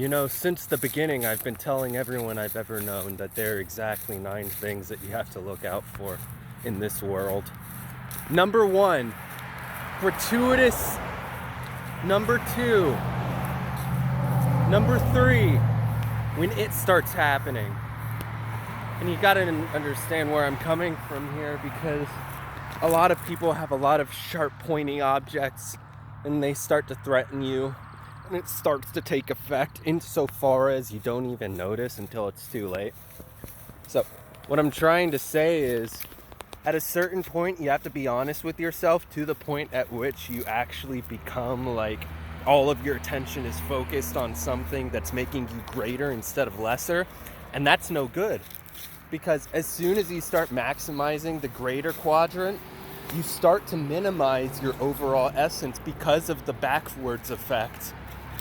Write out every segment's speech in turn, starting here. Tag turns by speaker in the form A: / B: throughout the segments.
A: Since the beginning, I've been telling everyone I've ever known that there are exactly 9 things that you have to look out for in this world. Number 1, gratuitous. Number 2, number 3, when it starts happening. And you gotta understand where I'm coming from here, because a lot of people have a lot of sharp pointing objects and they start to threaten you. And it starts to take effect insofar as you don't even notice until it's too late. So what I'm trying to say is, at a certain point, you have to be honest with yourself to the point at which you actually become like all of your attention is focused on something that's making you greater instead of lesser. And that's no good, because as soon as you start maximizing the greater quadrant, you start to minimize your overall essence because of the backwards effect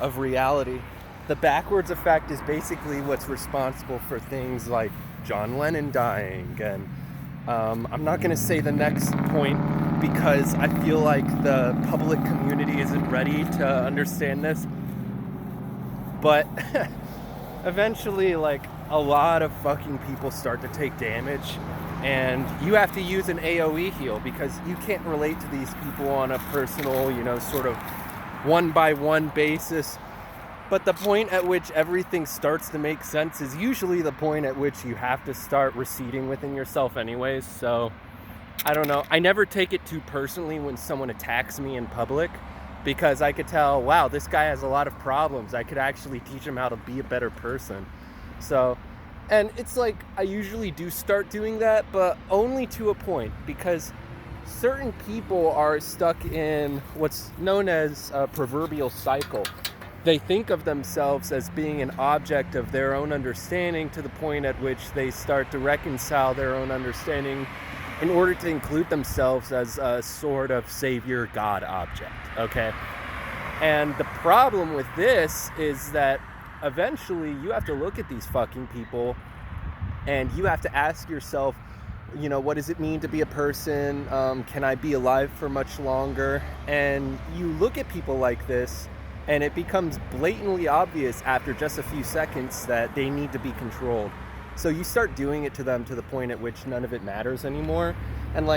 A: of reality. The backwards effect is basically what's responsible for things like John Lennon dying, and I'm not going to say the next point because I feel like the public community isn't ready to understand this, but eventually, like, a lot of fucking people start to take damage, and you have to use an AoE heal because you can't relate to these people on a personal, sort of one-by-one basis. But the point at which everything starts to make sense is usually the point at which you have to start receding within yourself anyways. So, I don't know. I never take it too personally when someone attacks me in public, because I could tell, wow, this guy has a lot of problems. I could actually teach him how to be a better person. So, and it's like, I usually do start doing that, but only to a point, because certain people are stuck in what's known as a proverbial cycle. They think of themselves as being an object of their own understanding to the point at which they start to reconcile their own understanding in order to include themselves as a sort of savior God object, okay? And the problem with this is that eventually you have to look at these fucking people and you have to ask yourself, what does it mean to be a person? Can I be alive for much longer? And you look at people like this, and it becomes blatantly obvious after just a few seconds that they need to be controlled. So you start doing it to them to the point at which none of it matters anymore. And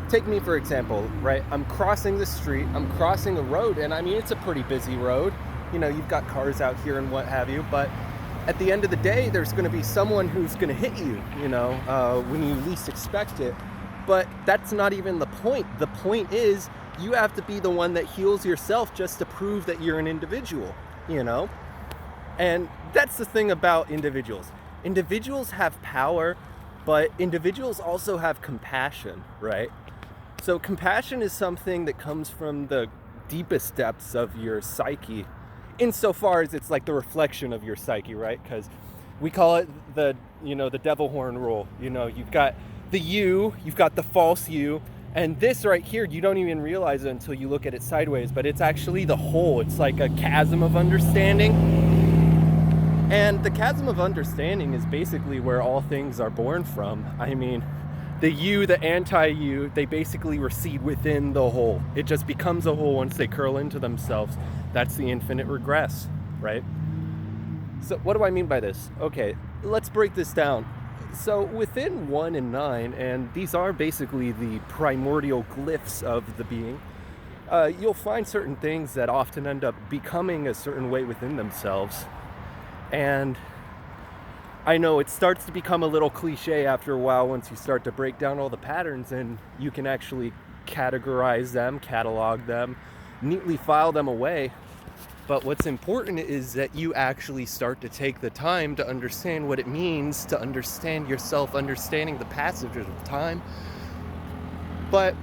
A: take me for example, right? I'm crossing the street, I'm crossing a road, and it's a pretty busy road. You've got cars out here and what have you, but at the end of the day, there's going to be someone who's going to hit you, when you least expect it. But that's not even the point. The point is, you have to be the one that heals yourself just to prove that you're an individual, And that's the thing about individuals. Individuals have power, but individuals also have compassion, right? So compassion is something that comes from the deepest depths of your psyche, insofar as it's like the reflection of your psyche, right? Because we call it the devil horn rule. You've got the you, you've got the false you, and this right here, you don't even realize it until you look at it sideways, but it's actually the whole. It's like a chasm of understanding. And the chasm of understanding is basically where all things are born from. The you, the anti-you, they basically recede within the whole. It just becomes a whole once they curl into themselves. That's the infinite regress, right? So what do I mean by this? Okay, let's break this down. So within 1 and 9, and these are basically the primordial glyphs of the being, you'll find certain things that often end up becoming a certain way within themselves. And I know it starts to become a little cliche after a while once you start to break down all the patterns and you can actually categorize them, catalog them, neatly file them away. But what's important is that you actually start to take the time to understand what it means to understand yourself, understanding the passage of time. But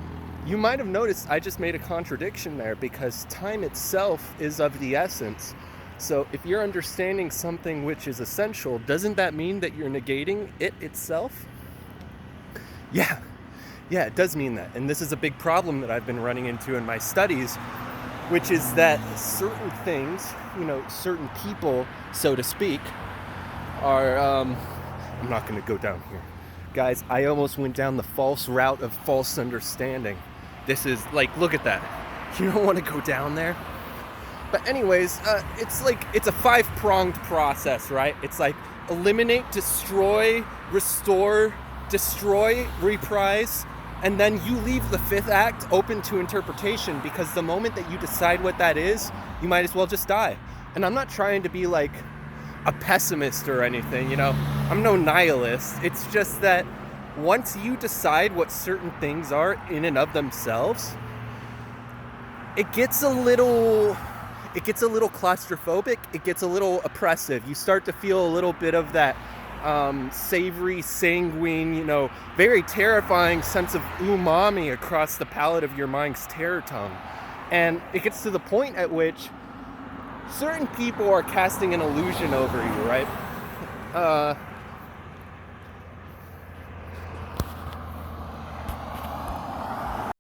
A: you might have noticed I just made a contradiction there, because time itself is of the essence. So if you're understanding something which is essential, doesn't that mean that you're negating it itself? Yeah, it does mean that. And this is a big problem that I've been running into in my studies, which is that certain things, certain people, so to speak, are, I'm not going to go down here. Guys, I almost went down the false route of false understanding. This is, look at that. You don't want to go down there. But anyways, it's a 5-pronged process, right? It's like eliminate, destroy, restore, destroy, reprise, and then you leave the 5th act open to interpretation, because the moment that you decide what that is, you might as well just die. And I'm not trying to be like a pessimist or anything, you know? I'm no nihilist. It's just that once you decide what certain things are in and of themselves, it gets a little claustrophobic, it gets a little oppressive. You start to feel a little bit of that savory, sanguine, you know, very terrifying sense of umami across the palate of your mind's terror tongue. And it gets to the point at which certain people are casting an illusion over you, right?